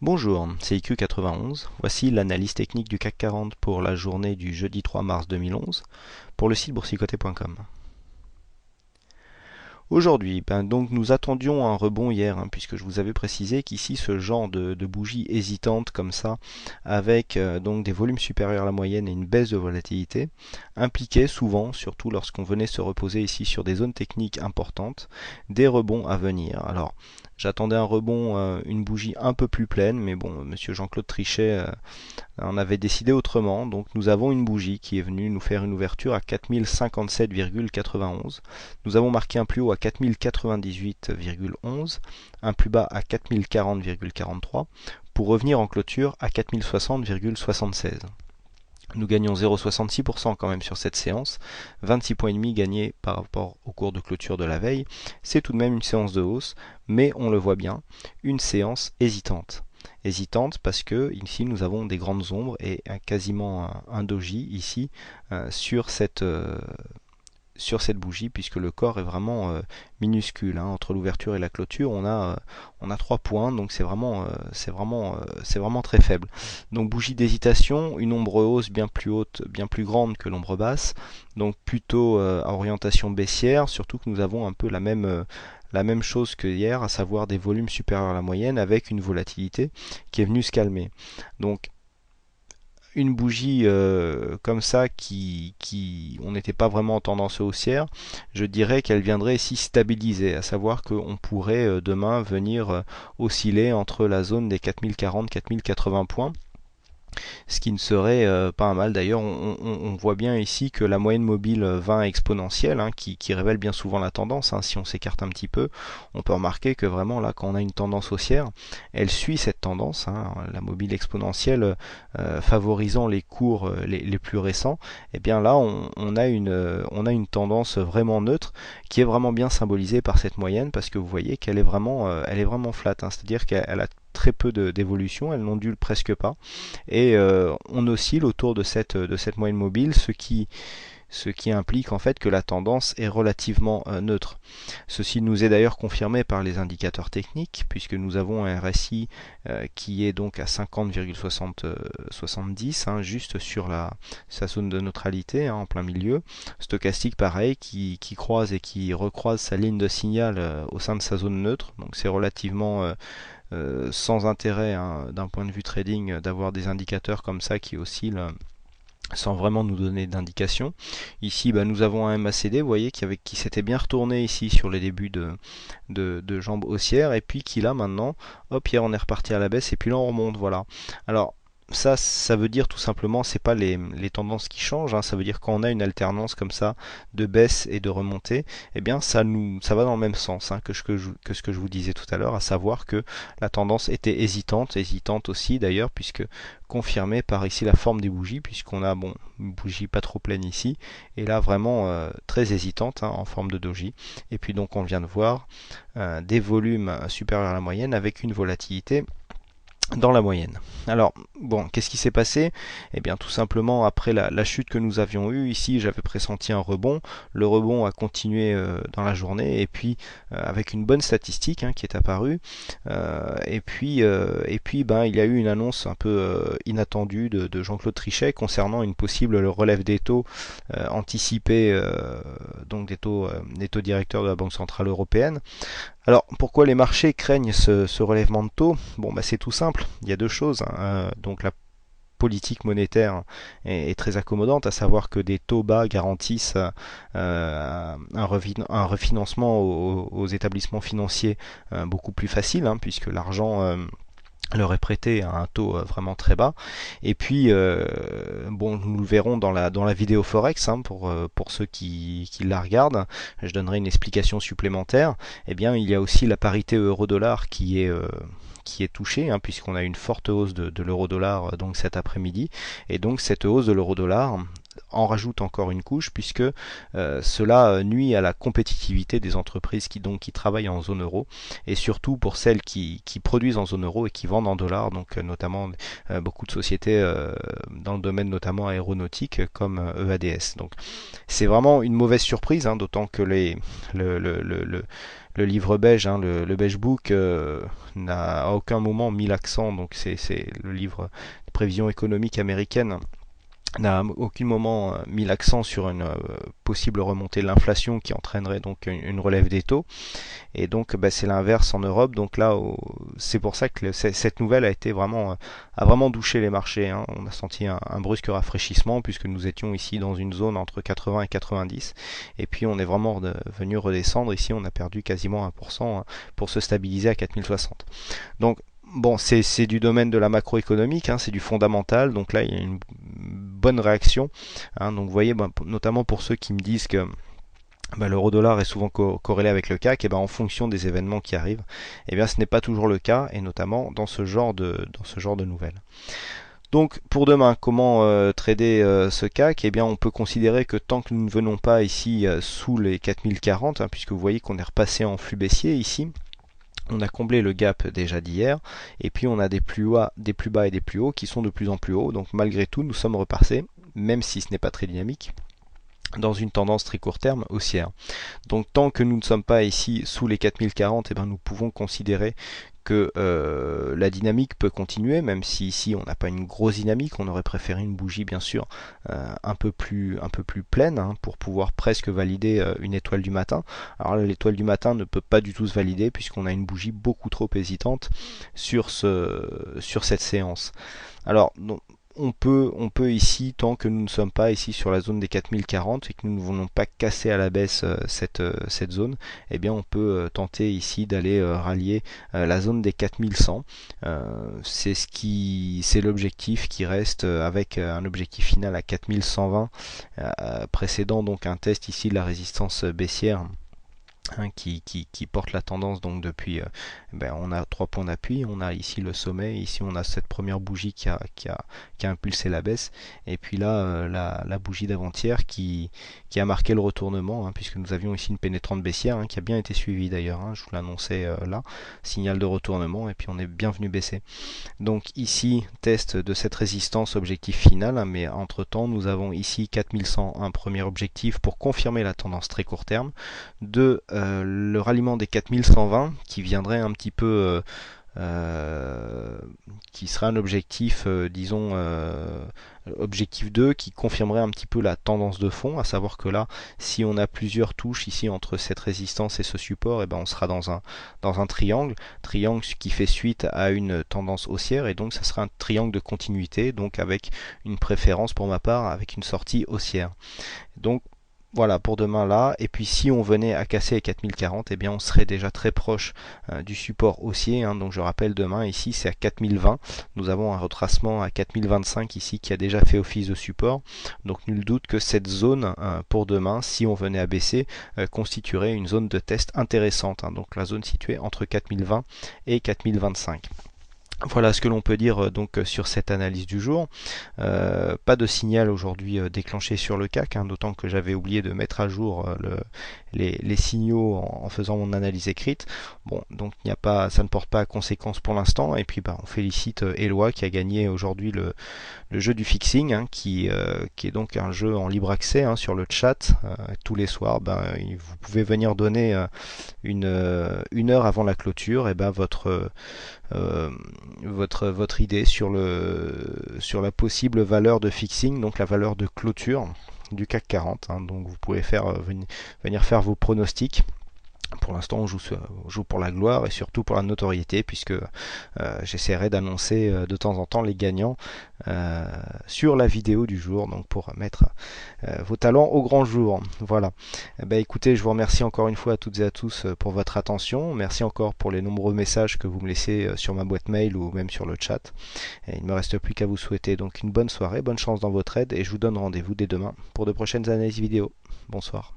Bonjour, c'est IQ91. Voici l'analyse technique du CAC 40 pour la journée du jeudi 3 mars 2011 pour le site boursicoté.com. Aujourd'hui, donc nous attendions un rebond hier, puisque je vous avais précisé qu'ici ce genre de bougie hésitante comme ça, avec donc des volumes supérieurs à la moyenne et une baisse de volatilité, impliquait souvent, surtout lorsqu'on venait se reposer ici sur des zones techniques importantes, des rebonds à venir. Alors, j'attendais un rebond, une bougie un peu plus pleine, mais bon, monsieur Jean-Claude Trichet on avait décidé autrement, donc nous avons une bougie qui est venue nous faire une ouverture à 4057,91. Nous avons marqué un plus haut à 4098,11, un plus bas à 4040,43, pour revenir en clôture à 4060,76. Nous gagnons 0,66% quand même sur cette séance, 26 points et demi gagnés par rapport au cours de clôture de la veille. C'est tout de même une séance de hausse, mais on le voit bien, une séance hésitante. Hésitante parce que ici nous avons des grandes ombres et quasiment un doji ici sur cette bougie, puisque le corps est vraiment minuscule. Entre l'ouverture et la clôture, on a 3 points, donc c'est vraiment très faible. Donc bougie d'hésitation, une ombre hausse bien plus haute, bien plus grande que l'ombre basse, donc plutôt à orientation baissière, surtout que nous avons un peu la même chose que hier, à savoir des volumes supérieurs à la moyenne avec une volatilité qui est venue se calmer. Donc une bougie comme ça on n'était pas vraiment en tendance haussière, je dirais qu'elle viendrait ici stabiliser, à savoir qu'on pourrait demain venir osciller entre la zone des 4040-4080 points, ce qui ne serait pas un mal. D'ailleurs, on voit bien ici que la moyenne mobile 20 exponentielle, qui révèle bien souvent la tendance, si on s'écarte un petit peu, on peut remarquer que vraiment là, quand on a une tendance haussière, elle suit cette tendance, la mobile exponentielle favorisant les cours les plus récents. Et bien là, on a une tendance vraiment neutre qui est vraiment bien symbolisée par cette moyenne, parce que vous voyez qu'elle est vraiment flat, c'est-à-dire qu'elle a très peu d'évolution, elle n'ondule presque pas, et on oscille autour de cette moyenne mobile, ce qui implique en fait que la tendance est relativement neutre. Ceci nous est d'ailleurs confirmé par les indicateurs techniques, puisque nous avons un RSI qui est donc à 50,70, juste sur sa zone de neutralité, en plein milieu. Stochastique pareil, qui croise et qui recroise sa ligne de signal au sein de sa zone neutre, donc c'est relativement sans intérêt d'un point de vue trading d'avoir des indicateurs comme ça qui oscillent sans vraiment nous donner d'indication. Ici nous avons un MACD, vous voyez, qui s'était bien retourné ici sur les débuts de jambes haussières, et puis qui là maintenant, hop, hier on est reparti à la baisse et puis là on remonte, voilà. Alors ça veut dire tout simplement, c'est pas les tendances qui changent, ça veut dire quand on a une alternance comme ça de baisse et de remontée, eh bien ça va dans le même sens que ce que je vous disais tout à l'heure, à savoir que la tendance était hésitante aussi d'ailleurs, puisque confirmée par ici la forme des bougies, puisqu'on a une bougie pas trop pleine ici, et là vraiment très hésitante en forme de doji. Et puis donc on vient de voir des volumes supérieurs à la moyenne avec une volatilité dans la moyenne. Alors, qu'est-ce qui s'est passé? Eh bien, tout simplement, après la chute que nous avions eue, ici, j'avais pressenti un rebond. Le rebond a continué dans la journée, et puis, avec une bonne statistique qui est apparue. Et puis, il y a eu une annonce un peu inattendue de Jean-Claude Trichet concernant une possible relève des taux anticipés, donc des taux directeurs de la Banque Centrale Européenne. Alors, pourquoi les marchés craignent ce relèvement de taux? C'est tout simple, il y a deux choses. Donc la politique monétaire est très accommodante, à savoir que des taux bas garantissent un refinancement aux établissements financiers beaucoup plus facile, puisque l'argent leur est prêté à un taux vraiment très bas. Et puis nous le verrons dans la vidéo Forex, pour ceux qui la regardent, je donnerai une explication supplémentaire. Eh bien, il y a aussi la parité euro-dollar qui est touchée, puisqu'on a une forte hausse de l'euro-dollar donc cet après-midi, et donc cette hausse de l'euro-dollar en rajoute encore une couche, puisque cela nuit à la compétitivité des entreprises qui travaillent en zone euro, et surtout pour celles qui produisent en zone euro et qui vendent en dollars, donc notamment beaucoup de sociétés dans le domaine notamment aéronautique comme EADS. Donc c'est vraiment une mauvaise surprise, hein, d'autant que le livre beige, hein, le beige book, n'a à aucun moment mis l'accent, donc c'est le livre de prévision économique américaine, n'a à aucun moment mis l'accent sur une possible remontée de l'inflation qui entraînerait donc une relève des taux. Et donc c'est l'inverse en Europe. Donc là, c'est pour ça que cette nouvelle a vraiment douché les marchés, hein. On a senti un brusque rafraîchissement puisque nous étions ici dans une zone entre 80 et 90. Et puis on est vraiment venu redescendre. Ici, on a perdu quasiment 1% hein, pour se stabiliser à 4060. Donc bon, c'est du domaine de la macroéconomique, hein, c'est du fondamental. Donc là, il y a une bonne réaction, hein. Donc vous voyez, notamment pour ceux qui me disent que l'euro-dollar est souvent corrélé avec le CAC, et en fonction des événements qui arrivent, ce n'est pas toujours le cas, et notamment dans ce genre de nouvelles. Donc pour demain, comment trader ce CAC? On peut considérer que tant que nous ne venons pas ici sous les 4040, hein, puisque vous voyez qu'on est repassé en flux baissier ici, on a comblé le gap déjà d'hier, et puis on a des plus bas et des plus hauts qui sont de plus en plus hauts. Donc malgré tout, nous sommes repassés, même si ce n'est pas très dynamique, dans une tendance très court terme haussière. Donc tant que nous ne sommes pas ici sous les 4040, nous pouvons considérer que la dynamique peut continuer, même si ici on n'a pas une grosse dynamique. On aurait préféré une bougie bien sûr un peu plus pleine, hein, pour pouvoir presque valider une étoile du matin. Alors l'étoile du matin ne peut pas du tout se valider puisqu'on a une bougie beaucoup trop hésitante sur cette séance. Alors on peut ici, tant que nous ne sommes pas ici sur la zone des 4040 et que nous ne voulons pas casser à la baisse cette zone, on peut tenter ici d'aller rallier la zone des 4100. C'est l'objectif qui reste, avec un objectif final à 4120, précédant donc un test ici de la résistance baissière, hein, qui porte la tendance. Donc depuis on a 3 points d'appui, on a ici le sommet, ici on a cette première bougie qui a impulsé la baisse, et puis là la bougie d'avant-hier qui a marqué le retournement, hein, puisque nous avions ici une pénétrante baissière, hein, qui a bien été suivie d'ailleurs, hein, je vous l'annonçais là, signal de retournement, et puis on est bien venu baisser. Donc ici test de cette résistance, objectif final, hein, mais entre temps nous avons ici 4100, un premier objectif pour confirmer la tendance très court terme, de le ralliement des 4120 qui viendrait un petit peu qui sera un objectif, disons objectif 2, qui confirmerait un petit peu la tendance de fond, à savoir que là, si on a plusieurs touches ici entre cette résistance et ce support, on sera dans un triangle qui fait suite à une tendance haussière, et donc ça sera un triangle de continuité, donc avec une préférence pour ma part avec une sortie haussière. Donc voilà pour demain là, et puis si on venait à casser les 4040, on serait déjà très proche du support haussier, hein. Donc je rappelle, demain ici c'est à 4020, nous avons un retracement à 4025 ici qui a déjà fait office de support, donc nul doute que cette zone pour demain, si on venait à baisser, constituerait une zone de test intéressante, hein. Donc la zone située entre 4020 et 4025. Voilà ce que l'on peut dire donc sur cette analyse du jour. Pas de signal aujourd'hui déclenché sur le CAC, hein, d'autant que j'avais oublié de mettre à jour les signaux en faisant mon analyse écrite. Bon, donc ça ne porte pas à conséquence pour l'instant, et puis on félicite Eloi qui a gagné aujourd'hui le jeu du fixing, hein, qui est donc un jeu en libre accès, hein, sur le chat. Tous les soirs, vous pouvez venir donner une heure avant la clôture votre idée sur la possible valeur de fixing, donc la valeur de clôture du CAC 40, hein. Donc vous pouvez venir faire vos pronostics. Pour l'instant, on joue pour la gloire et surtout pour la notoriété, puisque j'essaierai d'annoncer de temps en temps les gagnants sur la vidéo du jour, donc pour mettre vos talents au grand jour. Voilà. Écoutez, je vous remercie encore une fois à toutes et à tous pour votre attention. Merci encore pour les nombreux messages que vous me laissez sur ma boîte mail ou même sur le chat. Et il ne me reste plus qu'à vous souhaiter donc une bonne soirée, bonne chance dans votre aide, et je vous donne rendez-vous dès demain pour de prochaines analyses vidéo. Bonsoir.